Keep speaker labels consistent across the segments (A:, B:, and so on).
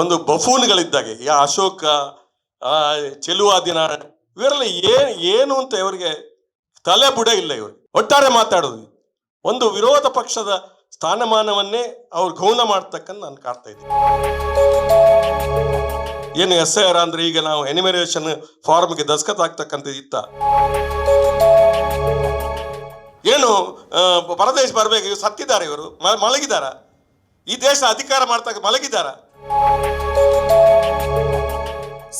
A: ಒಂದು ಬಫೂನ್ಗಳಿದ್ದಾಗೆ, ಅಶೋಕ, ಚೆಲುವಾದಿನ, ಇವರೆಲ್ಲ ಏನು ಅಂತ ಇವರಿಗೆ ತಲೆ ಬುಡ ಇಲ್ಲ. ಇವರು ಒಟ್ಟಾರೆ ಮಾತಾಡೋದು ಒಂದು ವಿರೋಧ ಪಕ್ಷದ ಸ್ಥಾನಮಾನವನ್ನೇ ಅವ್ರು ಗೌನ ಮಾಡ್ತಕ್ಕಂಥ ನಾನು ಕಾಡ್ತಾ ಇದ್ದೀನಿ. ಏನು SIR ಅಂದ್ರೆ ಈಗ ನಾವು ಎನಿಮರೇಷನ್ ಫಾರ್ಮ್ಗೆ ದಸ್ಕತ್ ಆಗ್ತಕ್ಕಂಥ ಇತ್ತ, ಏನು ಪರದೇಶ ಬರ್ಬೇಕು, ಇವರು ಸತ್ತಿದ್ದಾರೆ, ಇವರು ಮಲಗಿದಾರ, ಈ ದೇಶ ಅಧಿಕಾರ ಮಾಡ್ತಕ್ಕ ಮಲಗಿದಾರ.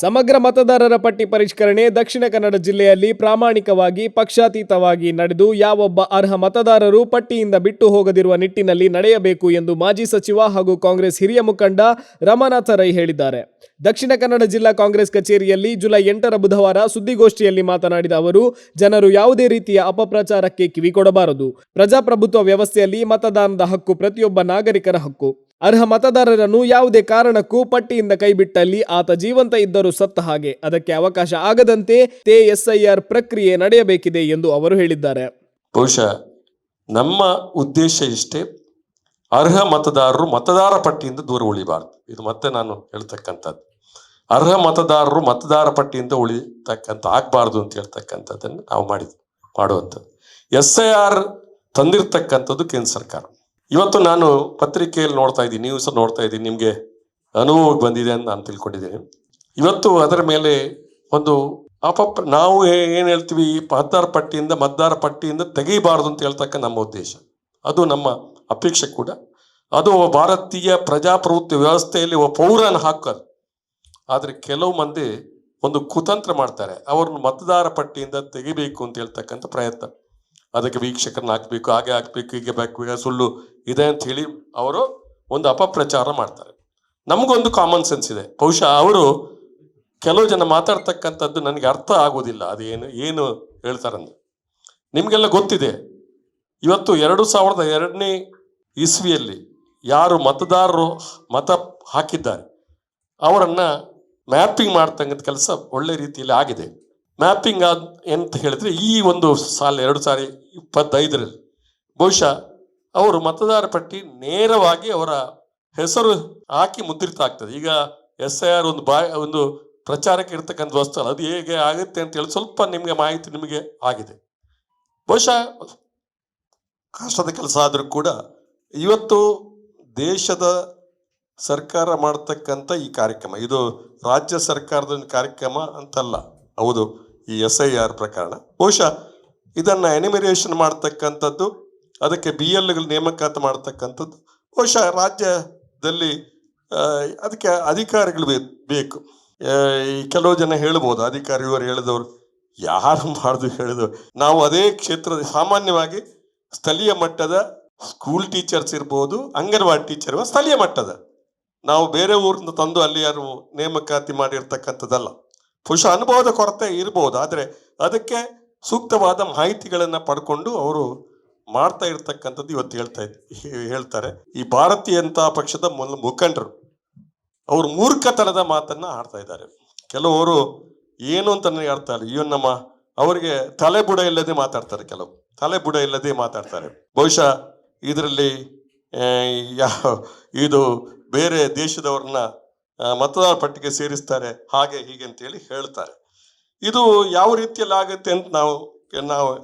B: ಸಮಗ್ರ ಮತದಾರರ ಪಟ್ಟಿ ಪರಿಷ್ಕರಣೆ ದಕ್ಷಿಣ ಕನ್ನಡ ಜಿಲ್ಲೆಯಲ್ಲಿ ಪ್ರಾಮಾಣಿಕವಾಗಿ ಪಕ್ಷಾತೀತವಾಗಿ ನಡೆದು ಯಾವೊಬ್ಬ ಅರ್ಹ ಮತದಾರರು ಪಟ್ಟಿಯಿಂದ ಬಿಟ್ಟು ಹೋಗದಿರುವ ನಿಟ್ಟಿನಲ್ಲಿ ನಡೆಯಬೇಕು ಎಂದು ಮಾಜಿ ಸಚಿವ ಹಾಗೂ ಕಾಂಗ್ರೆಸ್ ಹಿರಿಯ ಮುಖಂಡ ರಮಾನಾಥ ರೈ ಹೇಳಿದ್ದಾರೆ. ದಕ್ಷಿಣ ಕನ್ನಡ ಜಿಲ್ಲಾ ಕಾಂಗ್ರೆಸ್ ಕಚೇರಿಯಲ್ಲಿ ಜುಲೈ 8ರ ಬುಧವಾರ ಸುದ್ದಿಗೋಷ್ಠಿಯಲ್ಲಿ ಮಾತನಾಡಿದ ಅವರು, ಜನರು ಯಾವುದೇ ರೀತಿಯ ಅಪಪ್ರಚಾರಕ್ಕೆ ಕಿವಿಕೊಡಬಾರದು. ಪ್ರಜಾಪ್ರಭುತ್ವ ವ್ಯವಸ್ಥೆಯಲ್ಲಿ ಮತದಾನದ ಹಕ್ಕು ಪ್ರತಿಯೊಬ್ಬ ನಾಗರಿಕರ ಹಕ್ಕು. ಅರ್ಹ ಮತದಾರರನ್ನು ಯಾವುದೇ ಕಾರಣಕ್ಕೂ ಪಟ್ಟಿಯಿಂದ ಕೈಬಿಟ್ಟಲ್ಲಿ ಆತ ಜೀವಂತ ಇದ್ದರೂ ಸತ್ತ ಹಾಗೆ. ಅದಕ್ಕೆ ಅವಕಾಶ ಆಗದಂತೆ SIR ಪ್ರಕ್ರಿಯೆ ನಡೆಯಬೇಕಿದೆ ಎಂದು ಅವರು ಹೇಳಿದ್ದಾರೆ.
A: ಬಹುಶಃ ನಮ್ಮ ಉದ್ದೇಶ ಇಷ್ಟೇ, ಅರ್ಹ ಮತದಾರರು ಮತದಾರ ಪಟ್ಟಿಯಿಂದ ದೂರ ಉಳಿಬಾರ್ದು. ಇದು ಮತ್ತೆ ನಾನು ಹೇಳ್ತಕ್ಕಂಥದ್ದು, ಅರ್ಹ ಮತದಾರರು ಮತದಾರ ಪಟ್ಟಿಯಿಂದ ಉಳಿತಕ್ಕಂಥ ಆಗ್ಬಾರ್ದು ಅಂತ ಹೇಳ್ತಕ್ಕಂಥದ್ದನ್ನು ನಾವು ಮಾಡುವಂಥದ್ದು. SIR ತಂದಿರ್ತಕ್ಕಂಥದ್ದು ಕೇಂದ್ರ ಸರ್ಕಾರ. ಇವತ್ತು ನಾನು ಪತ್ರಿಕೆಯಲ್ಲಿ ನೋಡ್ತಾ ಇದ್ದೀನಿ, ನ್ಯೂಸ್ ನೋಡ್ತಾ ಇದ್ದೀನಿ, ನಿಮಗೆ ಅನುಭವ ಬಂದಿದೆ ಅಂತ ನಾನು ತಿಳ್ಕೊಂಡಿದ್ದೀನಿ. ಇವತ್ತು ಅದರ ಮೇಲೆ ಒಂದು ನಾವು ಏನು ಹೇಳ್ತೀವಿ, ಮತದಾರ ಪಟ್ಟಿಯಿಂದ ತೆಗೆಯಬಾರ್ದು ಅಂತ ಹೇಳ್ತಕ್ಕ ನಮ್ಮ ಉದ್ದೇಶ, ಅದು ನಮ್ಮ ಅಪೇಕ್ಷೆ ಕೂಡ. ಅದು ಭಾರತೀಯ ಪ್ರಜಾಪ್ರಭುತ್ವ ವ್ಯವಸ್ಥೆಯಲ್ಲಿ ಪೌರನ ಹಾಕೋದು. ಆದರೆ ಕೆಲವು ಮಂದಿ ಒಂದು ಕುತಂತ್ರ ಮಾಡ್ತಾರೆ, ಅವ್ರನ್ನ ಮತದಾರ ಪಟ್ಟಿಯಿಂದ ತೆಗಿಬೇಕು ಅಂತ ಹೇಳ್ತಕ್ಕಂಥ ಪ್ರಯತ್ನ. ಅದಕ್ಕೆ ವೀಕ್ಷಕರನ್ನ ಹಾಕ್ಬೇಕು, ಹಾಗೆ ಹಾಕ್ಬೇಕು, ಹೀಗೆ ಬೇಕು, ಸುಳ್ಳು ಇದೆ ಅಂತ ಹೇಳಿ ಅವರು ಒಂದು ಅಪಪ್ರಚಾರ ಮಾಡ್ತಾರೆ. ನಮಗೊಂದು ಕಾಮನ್ ಸೆನ್ಸ್ ಇದೆ. ಬಹುಶಃ ಅವರು ಕೆಲವು ಜನ ಮಾತಾಡ್ತಕ್ಕಂಥದ್ದು ನನಗೆ ಅರ್ಥ ಆಗೋದಿಲ್ಲ. ಅದು ಏನು ಹೇಳ್ತಾರಂದ್ರೆ, ನಿಮಗೆಲ್ಲ ಗೊತ್ತಿದೆ, ಇವತ್ತು 2002ನೇ ಇಸ್ವಿಯಲ್ಲಿ ಯಾರು ಮತದಾರರು ಮತ ಹಾಕಿದ್ದಾರೆ ಅವರನ್ನು ಮ್ಯಾಪಿಂಗ್ ಮಾಡ್ತಕ್ಕಂಥ ಕೆಲಸ ಒಳ್ಳೆ ರೀತಿಯಲ್ಲಿ ಆಗಿದೆ. ಮ್ಯಾಪಿಂಗ್ ಅಂತ ಹೇಳಿದ್ರೆ ಈ ಒಂದು ಸಾಲ 2025ರಲ್ಲಿ ಬಹುಶಃ ಅವರು ಮತದಾರ ಪಟ್ಟಿ ನೇರವಾಗಿ ಅವರ ಹೆಸರು ಹಾಕಿ ಮುದ್ರಿತ ಆಗ್ತದೆ. ಈಗ SIR ಒಂದು ಪ್ರಚಾರಕ್ಕೆ ಇರ್ತಕ್ಕಂಥ ವಸ್ತು ಅಲ್ಲ, ಅದು ಹೇಗೆ ಆಗುತ್ತೆ ಅಂತ ಹೇಳಿ ಸ್ವಲ್ಪ ನಿಮಗೆ ಮಾಹಿತಿ ನಿಮಗೆ ಆಗಿದೆ. ಬಹುಶಃ ಕಷ್ಟದ ಕೆಲಸ ಆದರೂ ಕೂಡ ಇವತ್ತು ದೇಶದ ಸರ್ಕಾರ ಮಾಡ್ತಕ್ಕಂಥ ಈ ಕಾರ್ಯಕ್ರಮ, ಇದು ರಾಜ್ಯ ಸರ್ಕಾರದ ಒಂದು ಕಾರ್ಯಕ್ರಮ ಅಂತಲ್ಲ, ಹೌದು, ಈ SIR ಪ್ರಕರಣ ಬಹುಶಃ ಇದನ್ನು ಎನಿಮಿರೇಷನ್ ಮಾಡ್ತಕ್ಕಂಥದ್ದು, ಅದಕ್ಕೆ BLಗಳು ನೇಮಕಾತಿ ಮಾಡ್ತಕ್ಕಂಥದ್ದು ಬಹುಶಃ ರಾಜ್ಯದಲ್ಲಿ ಅದಕ್ಕೆ ಅಧಿಕಾರಿಗಳು ಬೇಕು. ಕೆಲವು ಜನ ಹೇಳ್ಬೋದು, ಅಧಿಕಾರಿಗಳು ಹೇಳಿದವರು ಯಾರು ಹೇಳಿದವರು. ನಾವು ಅದೇ ಕ್ಷೇತ್ರದ ಸಾಮಾನ್ಯವಾಗಿ ಸ್ಥಳೀಯ ಮಟ್ಟದ ಸ್ಕೂಲ್ ಟೀಚರ್ಸ್ ಇರ್ಬೋದು, ಅಂಗನವಾಡಿ ಟೀಚರ್ ಸ್ಥಳೀಯ ಮಟ್ಟದ, ನಾವು ಬೇರೆ ಊರಿಂದ ತಂದು ಅಲ್ಲಿ ಯಾರು ನೇಮಕಾತಿ ಮಾಡಿರ್ತಕ್ಕಂಥದ್ದಲ್ಲ. ಬಹುಶಃ ಅನುಭವದ ಕೊರತೆ ಇರ್ಬೋದು, ಆದರೆ ಅದಕ್ಕೆ ಸೂಕ್ತವಾದ ಮಾಹಿತಿಗಳನ್ನು ಪಡ್ಕೊಂಡು ಅವರು ಮಾಡ್ತಾ ಇರ್ತಕ್ಕಂಥದ್ದು ಇವತ್ತು ಹೇಳ್ತಾರೆ. ಈ ಭಾರತೀಯ ಜನತಾ ಪಕ್ಷದ ಮುಖಂಡರು ಅವರು ಮೂರ್ಖತನದ ಮಾತನ್ನ ಆಡ್ತಾ ಇದ್ದಾರೆ. ಕೆಲವರು ಏನು ಅಂತ ನನಗೆ ಅರ್ಥ ಇಲ್ಲ. ಇವನ್ ಅವರಿಗೆ ತಲೆಬುಡ ಇಲ್ಲದೆ ಮಾತಾಡ್ತಾರೆ, ಕೆಲವು ತಲೆಬುಡ ಇಲ್ಲದೆ ಮಾತಾಡ್ತಾರೆ. ಬಹುಶಃ ಇದರಲ್ಲಿ ಇದು ಬೇರೆ ದೇಶದವ್ರನ್ನ ಮತದಾರ ಪಟ್ಟಿಗೆ ಸೇರಿಸ್ತಾರೆ, ಹಾಗೆ ಹೀಗೆ ಅಂತೇಳಿ ಹೇಳ್ತಾರೆ. ಇದು ಯಾವ ರೀತಿಯಲ್ಲಿ ಆಗುತ್ತೆ ಅಂತ ನಾವು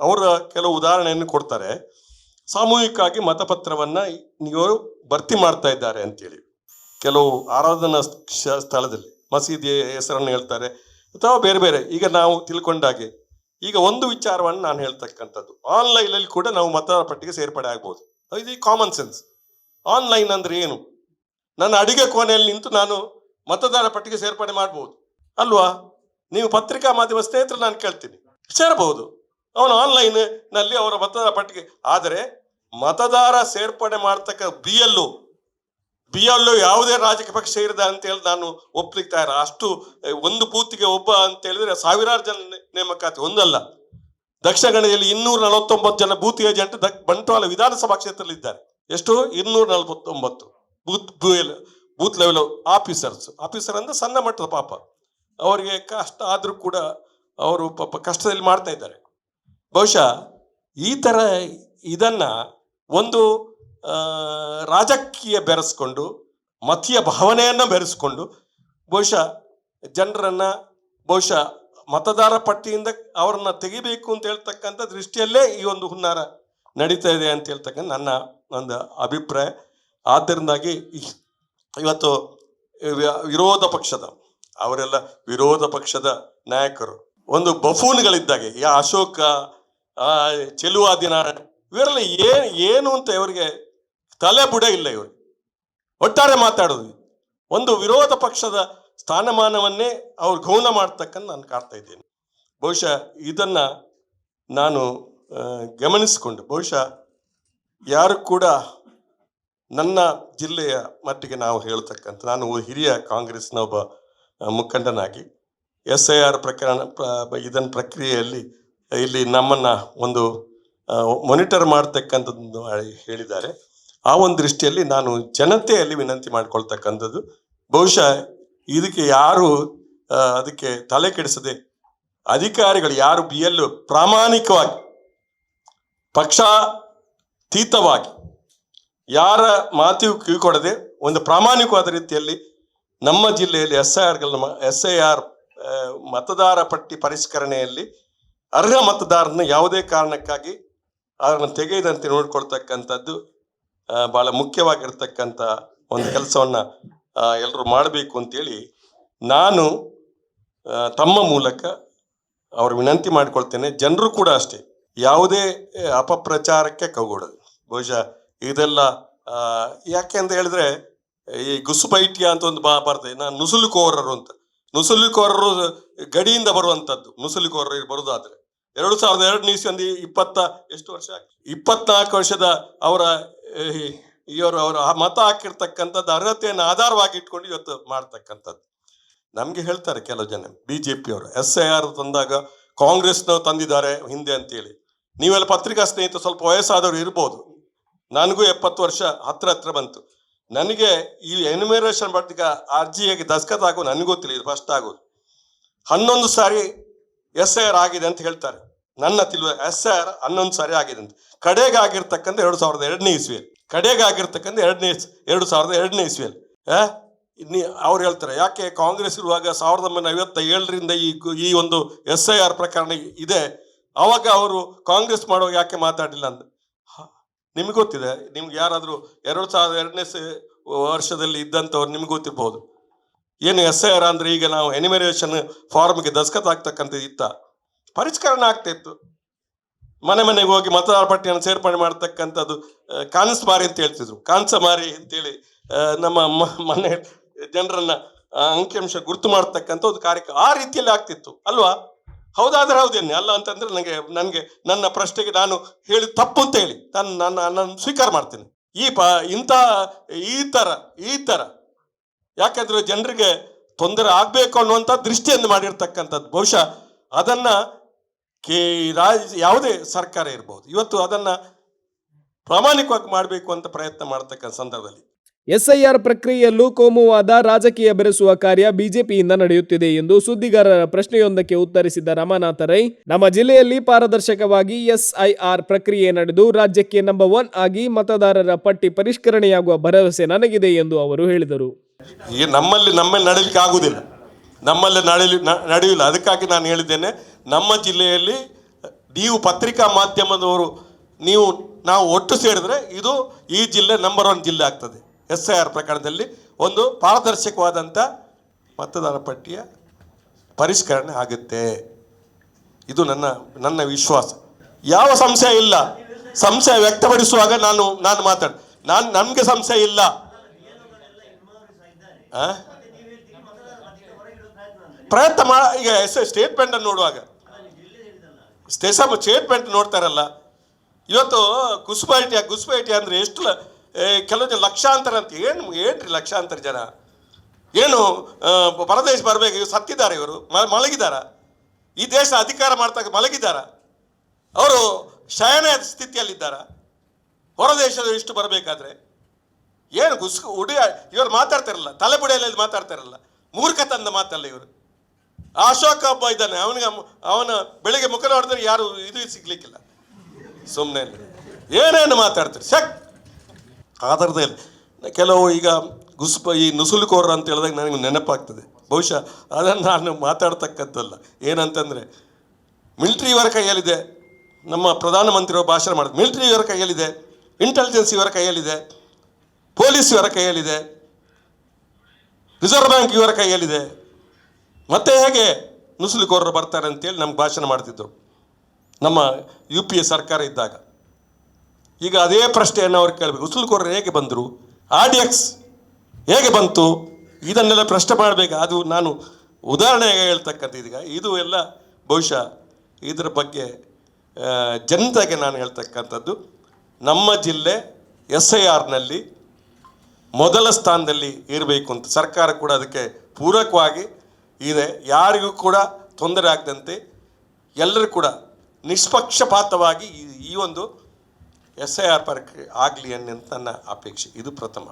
A: ಅವರ ಕೆಲವು ಉದಾಹರಣೆಯನ್ನು ಕೊಡ್ತಾರೆ. ಸಾಮೂಹಿಕವಾಗಿ ಮತಪತ್ರವನ್ನು ನೀವು ಭರ್ತಿ ಮಾಡ್ತಾ ಇದ್ದಾರೆ ಅಂತೇಳಿ ಕೆಲವು ಆರಾಧನಾ ಸ್ಥಳದಲ್ಲಿ ಮಸೀದಿಯ ಹೆಸರನ್ನು ಹೇಳ್ತಾರೆ, ಅಥವಾ ಬೇರೆ ಬೇರೆ. ಈಗ ನಾವು ತಿಳ್ಕೊಂಡಾಗೆ ಈಗ ಒಂದು ವಿಚಾರವನ್ನು ನಾನು ಹೇಳ್ತಕ್ಕಂಥದ್ದು, ಆನ್ಲೈನಲ್ಲಿ ಕೂಡ ನಾವು ಮತದಾರ ಪಟ್ಟಿಗೆ ಸೇರ್ಪಡೆ ಆಗ್ಬೋದು. ಇದು ಕಾಮನ್ ಸೆನ್ಸ್. ಆನ್ಲೈನ್ ಅಂದ್ರೆ ಏನು? ನನ್ನ ಅಡಿಗೆ ಕೋಣೆಯಲ್ಲಿ ನಿಂತು ನಾನು ಮತದಾರ ಪಟ್ಟಿಗೆ ಸೇರ್ಪಡೆ ಮಾಡ್ಬೋದು ಅಲ್ವಾ? ನೀವು ಪತ್ರಿಕಾ ಮಾಧ್ಯಮ ಸ್ನೇಹಿತರು ನಾನು ಕೇಳ್ತೀನಿ, ಸೇರಬಹುದು. ಅವನು ಆನ್ಲೈನ್ ನಲ್ಲಿ ಅವರ ಮತದಾರ ಪಟ್ಟಿಗೆ. ಆದರೆ ಮತದಾರ ಸೇರ್ಪಡೆ ಮಾಡ್ತಕ್ಕ BLO ಯಾವುದೇ ರಾಜಕೀಯ ಪಕ್ಷ ಸೇರಿದ ಅಂತ ಹೇಳಿ ನಾನು ಒಪ್ಲಿಕ್ಕೆ ತಯಾರ. ಅಷ್ಟು ಒಂದು ಬೂತಿಗೆ ಒಬ್ಬ ಅಂತ ಹೇಳಿದ್ರೆ ಸಾವಿರಾರು ಜನ ನೇಮಕಾತಿ, ಒಂದಲ್ಲ. ದಕ್ಷಿಣ ಕನ್ನಡದಲ್ಲಿ 249 ಜನ ಬೂತ್ ಏಜೆಂಟ್ ಬಂಟ್ವಾಳ ವಿಧಾನಸಭಾ ಕ್ಷೇತ್ರದಲ್ಲಿ ಇದ್ದಾರೆ. ಎಷ್ಟು? 249 ಬೂತ್ ಲೆವೆಲ್ ಆಫೀಸರ್ ಅಂದ್ರೆ ಸಣ್ಣ ಮಟ್ಟದ ಪಾಪ, ಅವರಿಗೆ ಕಷ್ಟ ಆದ್ರೂ ಕೂಡ ಅವರು ಪಾಪ ಕಷ್ಟದಲ್ಲಿ ಮಾಡ್ತಾ ಇದ್ದಾರೆ. ಬಹುಶಃ ಈ ತರ ಇದನ್ನ ಒಂದು ರಾಜಕೀಯ ಬೆರೆಸ್ಕೊಂಡು ಮತೀಯ ಭಾವನೆಯನ್ನು ಬೆರೆಸ್ಕೊಂಡು ಬಹುಶಃ ಜನರನ್ನು ಬಹುಶಃ ಮತದಾರ ಪಟ್ಟಿಯಿಂದ ಅವರನ್ನು ತೆಗಿಬೇಕು ಅಂತ ಹೇಳ್ತಕ್ಕಂಥ ದೃಷ್ಟಿಯಲ್ಲೇ ಈ ಒಂದು ಹುನ್ನಾರ ನಡೀತಾ ಇದೆ ಅಂತ ಹೇಳ್ತಕ್ಕಂಥ ನನ್ನ ಒಂದು ಅಭಿಪ್ರಾಯ. ಆದ್ದರಿಂದಾಗಿ ಇವತ್ತು ವಿರೋಧ ಪಕ್ಷದ ಅವರೆಲ್ಲ ವಿರೋಧ ಪಕ್ಷದ ನಾಯಕರು ಒಂದು ಬಫೂನ್ಗಳಿದ್ದಾಗೆ, ಅಶೋಕ, ಚೆಲುವಾದಿನಾರಾಯಣ, ಇವರೆಲ್ಲ ಏನು ಅಂತ ಇವರಿಗೆ ತಲೆ ಬುಡ ಇಲ್ಲ. ಇವರು ಒಟ್ಟಾರೆ ಮಾತಾಡೋದು ಒಂದು ವಿರೋಧ ಪಕ್ಷದ ಸ್ಥಾನಮಾನವನ್ನೇ ಅವ್ರು ಗೌಣ ಮಾಡ್ತಕ್ಕಂಥ ನಾನು ಕಾಡ್ತಾ ಇದ್ದೇನೆ. ಬಹುಶಃ ಇದನ್ನು ನಾನು ಗಮನಿಸಿಕೊಂಡು ಬಹುಶಃ ಯಾರು ಕೂಡ ನನ್ನ ಜಿಲ್ಲೆಯ ಮಟ್ಟಿಗೆ ನಾವು ಹೇಳ್ತಕ್ಕಂಥ, ನಾನು ಹಿರಿಯ ಕಾಂಗ್ರೆಸ್ನ ಒಬ್ಬ ಮುಖಂಡನಾಗಿ SIR ಪ್ರಕರಣ ಇದನ್ನ ಪ್ರಕ್ರಿಯೆಯಲ್ಲಿ ಇಲ್ಲಿ ನಮ್ಮನ್ನು ಒಂದು ಮಾನಿಟರ್ ಮಾಡ್ತಕ್ಕಂಥದ್ದು ಹೇಳಿದ್ದಾರೆ. ಆ ಒಂದು ದೃಷ್ಟಿಯಲ್ಲಿ ನಾನು ಜನತೆಯಲ್ಲಿ ವಿನಂತಿ ಮಾಡ್ಕೊಳ್ತಕ್ಕಂಥದ್ದು, ಬಹುಶಃ ಇದಕ್ಕೆ ಯಾರು ಅದಕ್ಕೆ ತಲೆ ಕೆಡಿಸದೆ ಅಧಿಕಾರಿಗಳು ಯಾರು BL ಪ್ರಾಮಾಣಿಕವಾಗಿ ಪಕ್ಷಾತೀತವಾಗಿ ಯಾರ ಮಾತಿಗೂ ಕಿವಿಕೊಡದೆ ಒಂದು ಪ್ರಾಮಾಣಿಕವಾದ ರೀತಿಯಲ್ಲಿ ನಮ್ಮ ಜಿಲ್ಲೆಯಲ್ಲಿ SIR ಮತದಾರ ಪಟ್ಟಿ ಪರಿಷ್ಕರಣೆಯಲ್ಲಿ ಅರ್ಹ ಮತದಾರನ ಯಾವುದೇ ಕಾರಣಕ್ಕಾಗಿ ಅವರನ್ನು ತೆಗೆಯದಂತೆ ನೋಡ್ಕೊಳ್ತಕ್ಕಂಥದ್ದು ಭಾಳ ಮುಖ್ಯವಾಗಿರ್ತಕ್ಕಂಥ ಒಂದು ಕೆಲಸವನ್ನು ಎಲ್ಲರೂ ಮಾಡಬೇಕು ಅಂತೇಳಿ ನಾನು ತಮ್ಮ ಮೂಲಕ ಅವರು ವಿನಂತಿ ಮಾಡಿಕೊಳ್ತೇನೆ. ಜನರು ಕೂಡ ಅಷ್ಟೇ, ಯಾವುದೇ ಅಪಪ್ರಚಾರಕ್ಕೆ ಕೈಗೂಡದು. ಬಹುಶಃ ಇದೆಲ್ಲ ಯಾಕೆ ಅಂತ ಹೇಳಿದ್ರೆ ಈ ಗುಸುಬೈಟ್ಯ ಅಂತ ಒಂದು ಬರ್ತದೆ, ನಾನು ನುಸುಳುಕೋರರು ಅಂತ. ನುಸುಳುಕೋರರು ಗಡಿಯಿಂದ ಬರುವಂಥದ್ದು, ನುಸುಳುಕೋರರು ಬರುವುದಾದ್ರೆ 2002 ಇಸ್ವಿಯಲ್ಲಿ 24 ವರ್ಷದ ಅವರ ಮತ ಹಾಕಿರ್ತಕ್ಕಂಥದ್ದು ಅರ್ಹತೆಯನ್ನು ಆಧಾರವಾಗಿ ಇಟ್ಕೊಂಡು ಇವತ್ತು ಮಾಡ್ತಕ್ಕಂಥದ್ದು. ನಮಗೆ ಹೇಳ್ತಾರೆ ಕೆಲವು ಜನ BJP ಅವರು SIR ತಂದಾಗ ಕಾಂಗ್ರೆಸ್ನವ್ರು ತಂದಿದ್ದಾರೆ ಹಿಂದೆ ಅಂತೇಳಿ. ನೀವೆಲ್ಲ ಪತ್ರಿಕಾ ಸ್ನೇಹಿತರು ಸ್ವಲ್ಪ ವಯಸ್ಸಾದವರು ಇರ್ಬೋದು, ನನಗೂ 70 ವರ್ಷ ಹತ್ರ ಬಂತು. ನನಗೆ ಈ ಎನ್ಯುಮರೇಷನ್ ಪಟ್ಟಿಗೆ ಅರ್ಜಿಯಾಗಿ ದಸ್ಕತ್ ಆಗೋದು ನನಗೆ ಗೊತ್ತಿಲ್ಲ, ಇದು ಫಸ್ಟ್ ಆಗೋದು. 11 ಸಾರಿ SIR ಆಗಿದೆ ಅಂತ ಹೇಳ್ತಾರೆ. ನನ್ನ SIR 11 ಸಾರಿ ಆಗಿದೆ ಅಂತ. ಕಡೆಗೆ ಆಗಿರ್ತಕ್ಕಂಥ 2002 ಇಸ್ವಿಯಲ್ಲಿ, ಕಡೆಗೆ ಆಗಿರ್ತಕ್ಕಂಥ 2002 ಇಸ್ವಿಯಲ್ಲಿ ಅವ್ರು ಹೇಳ್ತಾರೆ ಯಾಕೆ ಕಾಂಗ್ರೆಸ್ ಇರುವಾಗ 1957ರಿಂದ ಈ ಒಂದು SIR ಪ್ರಕರಣ ಇದೆ, ಅವಾಗ ಅವರು ಕಾಂಗ್ರೆಸ್ ಮಾಡುವಾಗ ಯಾಕೆ ಮಾತಾಡಿಲ್ಲ ಅಂತ. ನಿಮ್ಗೆ ಗೊತ್ತಿದೆ, ನಿಮ್ಗೆ ಯಾರಾದರೂ 2002ನೇ ವರ್ಷದಲ್ಲಿ ಇದ್ದಂಥವ್ರು ನಿಮ್ಗೆ ಗೊತ್ತಿರ್ಬೋದು ಏನು SIR ಅಂದರೆ. ಈಗ ನಾವು ಎನಿಮರೇಷನ್ ಫಾರ್ಮ್ಗೆ ದಸ್ಕತ್ ಆಗ್ತಕ್ಕಂಥದ್ದು ಇತ್ತ, ಪರಿಷ್ಕರಣೆ ಆಗ್ತಾ ಇತ್ತು. ಮನೆಗೆ ಹೋಗಿ ಮತದಾರ ಪಟ್ಟಿಯನ್ನು ಸೇರ್ಪಡೆ ಮಾಡ್ತಕ್ಕಂಥದ್ದು ಕಾನ್ಸಮಾರಿ ಅಂತ ಹೇಳ್ತಿದ್ರು, ಕಾನ್ಸಮಾರಿ ಅಂತೇಳಿ ನಮ್ಮ ಮನೆ ಜನರನ್ನ ಅಂಕಿಅಂಶ ಗುರುತು ಮಾಡ್ತಕ್ಕಂಥ ಒಂದು ಕಾರ್ಯಕ್ರಮ ಆ ರೀತಿಯಲ್ಲಿ ಆಗ್ತಿತ್ತು ಅಲ್ವಾ? ಹೌದಾದ್ರೆ ಹೌದೇನೆ, ಅಲ್ಲ ಅಂತಂದ್ರೆ ನನಗೆ ನನ್ನ ಪ್ರಶ್ನೆಗೆ ನಾನು ಹೇಳಿ ತಪ್ಪು ಅಂತ ಹೇಳಿ ನಾನು ಸ್ವೀಕಾರ ಮಾಡ್ತೇನೆ. ಈ ಥರ ಯಾಕಂದ್ರೆ ಜನರಿಗೆ ತೊಂದರೆ ಆಗಬೇಕು ಅನ್ನುವಂಥ ದೃಷ್ಟಿಯನ್ನು ಮಾಡಿರ್ತಕ್ಕಂಥದ್ದು. ಬಹುಶಃ ಅದನ್ನು ಯಾವುದೇ ಸರ್ಕಾರ ಇರ್ಬೋದು ಇವತ್ತು ಅದನ್ನು ಪ್ರಾಮಾಣಿಕವಾಗಿ ಮಾಡಬೇಕು ಅಂತ ಪ್ರಯತ್ನ ಮಾಡ್ತಕ್ಕಂಥ ಸಂದರ್ಭದಲ್ಲಿ
B: SIR ಪ್ರಕ್ರಿಯೆಯಲ್ಲೂ ಕೋಮುವಾದ ರಾಜಕೀಯ ಬೆರೆಸುವ ಕಾರ್ಯ ಬಿಜೆಪಿಯಿಂದ ನಡೆಯುತ್ತಿದೆ ಎಂದು ಸುದ್ದಿಗಾರರ ಪ್ರಶ್ನೆಯೊಂದಕ್ಕೆ ಉತ್ತರಿಸಿದ ರಮಾನಾಥ ರೈ, ನಮ್ಮ ಜಿಲ್ಲೆಯಲ್ಲಿ ಪಾರದರ್ಶಕವಾಗಿ SIR ಪ್ರಕ್ರಿಯೆ ನಡೆದು ರಾಜ್ಯಕ್ಕೆ ನಂಬರ್ 1 ಆಗಿ ಮತದಾರರ ಪಟ್ಟಿ ಪರಿಷ್ಕರಣೆಯಾಗುವ ಭರವಸೆ ನನಗಿದೆ ಎಂದು ಅವರು ಹೇಳಿದರು.
A: ನಮ್ಮಲ್ಲಿ ನಡೀಲಿಕ್ಕೆ ಆಗುವುದಿಲ್ಲ, ನಮ್ಮಲ್ಲಿ ನಡೆಯಿಲ್ಲ. ಅದಕ್ಕಾಗಿ ನಾನು ಹೇಳಿದ್ದೇನೆ, ನಮ್ಮ ಜಿಲ್ಲೆಯಲ್ಲಿ ನೀವು ಪತ್ರಿಕಾ ಮಾಧ್ಯಮದವರು ನಾವು ಒಟ್ಟು ಸೇರಿದ್ರೆ ಇದು ಈ ಜಿಲ್ಲೆ ನಂಬರ್ 1 ಜಿಲ್ಲೆ ಆಗ್ತದೆ. SIR ಪ್ರಕರಣದಲ್ಲಿ ಒಂದು ಪಾರದರ್ಶಕವಾದಂಥ ಮತದಾರ ಪಟ್ಟಿಯ ಪರಿಷ್ಕರಣೆ ಆಗುತ್ತೆ, ಇದು ನನ್ನ ವಿಶ್ವಾಸ. ಯಾವ ಸಂಶಯ ಇಲ್ಲ. ಸಂಶಯ ವ್ಯಕ್ತಪಡಿಸುವಾಗ ನಾನು ನಮಗೆ ಸಂಶಯ ಇಲ್ಲ. ಪ್ರಯತ್ನ ಈಗ ಸ್ಟೇಟ್ಮೆಂಟ್ ಅನ್ನು ನೋಡುವಾಗ ಸ್ಟೇಟ್ಮೆಂಟ್ ನೋಡ್ತಾರಲ್ಲ, ಇವತ್ತು ಗುಸ್ಬೈಟಿ ಅಂದ್ರೆ ಎಷ್ಟು ಕೆಲವು ಜನ ಲಕ್ಷಾಂತರ ಅಂತ ಏನ್ರಿ ಲಕ್ಷಾಂತರ ಜನ ಏನು ಪರದೇಶ ಬರಬೇಕು, ಸತ್ತಿದ್ದಾರೆ ಇವರು, ಮಲಗಿದಾರ, ಈ ದೇಶ ಅಧಿಕಾರ ಮಾಡ್ತಕ್ಕ ಮಲಗಿದಾರ, ಅವರು ಶಯನ ಸ್ಥಿತಿಯಲ್ಲಿದ್ದಾರ, ಹೊರದೇಶದವರು ಇಷ್ಟು ಬರಬೇಕಾದ್ರೆ ಏನು ಇವರು ಮಾತಾಡ್ತಾರಲ್ಲ, ತಲೆಬುಡಿಯಲ್ಲಿ ಮಾತಾಡ್ತಾರಲ್ಲ, ಮೂರ್ಖತನದ ಮಾತಲ್ಲ ಇವರು. ಅಶೋಕ ಒಬ್ಬ ಇದ್ದಾನೆ, ಅವನ ಬೆಳಿಗ್ಗೆ ಮುಖ ನೋಡಿದ್ರೆ ಯಾರು ಇದು ಸಿಗ್ಲಿಕ್ಕಿಲ್ಲ, ಸುಮ್ಮನೆ ಏನೇನು ಮಾತಾಡ್ತಾರೆ ಆಧಾರದ ಕೆಲವು ಈಗ ಈ ನುಸುಳುಕೋರರು ಅಂತ ಹೇಳಿದಾಗ ನನಗೆ ನೆನಪಾಗ್ತದೆ. ಬಹುಶಃ ಅದನ್ನು ನಾನು ಮಾತಾಡ್ತಕ್ಕಂಥಲ್ಲ. ಏನಂತಂದರೆ ಮಿಲಿಟ್ರಿಯವರ ಕೈಯಲ್ಲಿದೆ, ನಮ್ಮ ಪ್ರಧಾನಮಂತ್ರಿಯವರು ಭಾಷಣ ಮಾಡಿದ್ರು, ಮಿಲಿಟ್ರಿಯವರ ಕೈಯಲ್ಲಿದೆ, ಇಂಟೆಲಿಜೆನ್ಸ್ ಇವರ ಕೈಯಲ್ಲಿದೆ, ಪೊಲೀಸ್ ಇವರ ಕೈಯಲ್ಲಿದೆ, ರಿಸರ್ವ್ ಬ್ಯಾಂಕ್ ಇವರ ಕೈಯಲ್ಲಿದೆ, ಮತ್ತೆ ಹೇಗೆ ನುಸುಳುಕೋರರು ಬರ್ತಾರೆ ಅಂತೇಳಿ ನಮ್ಗೆ ಭಾಷಣ ಮಾಡ್ತಿದ್ದರು ನಮ್ಮ UPA ಸರ್ಕಾರ ಇದ್ದಾಗ. ಈಗ ಅದೇ ಪ್ರಶ್ನೆಯನ್ನು ಅವ್ರಿಗೆ ಕೇಳಬೇಕು, ನುಸುಳುಕೋರರು ಹೇಗೆ ಬಂದರು, RDX ಹೇಗೆ ಬಂತು, ಇದನ್ನೆಲ್ಲ ಪ್ರಶ್ನೆ ಮಾಡಬೇಕು. ಅದು ನಾನು ಉದಾಹರಣೆಗೆ ಹೇಳ್ತಕ್ಕಂಥದ್ದು. ಈಗ ಇದು ಎಲ್ಲ ಬಹುಶಃ ಇದರ ಬಗ್ಗೆ ಜನತೆಗೆ ನಾನು ಹೇಳ್ತಕ್ಕಂಥದ್ದು, ನಮ್ಮ ಜಿಲ್ಲೆ SIRನಲ್ಲಿ ಮೊದಲ ಸ್ಥಾನದಲ್ಲಿ ಇರಬೇಕು ಅಂತ ಸರ್ಕಾರ ಕೂಡ ಅದಕ್ಕೆ ಪೂರಕವಾಗಿ ಇದೆ. ಯಾರಿಗೂ ಕೂಡ ತೊಂದರೆ ಆಗದಂತೆ ಎಲ್ಲರೂ ಕೂಡ ನಿಷ್ಪಕ್ಷಪಾತವಾಗಿ ಈ ಒಂದು SIR ಪರೀಕ್ಷೆ ಆಗಲಿ ಅನ್ನೋ ನನ್ನ ಅಪೇಕ್ಷೆ. ಇದು ಪ್ರಥಮ.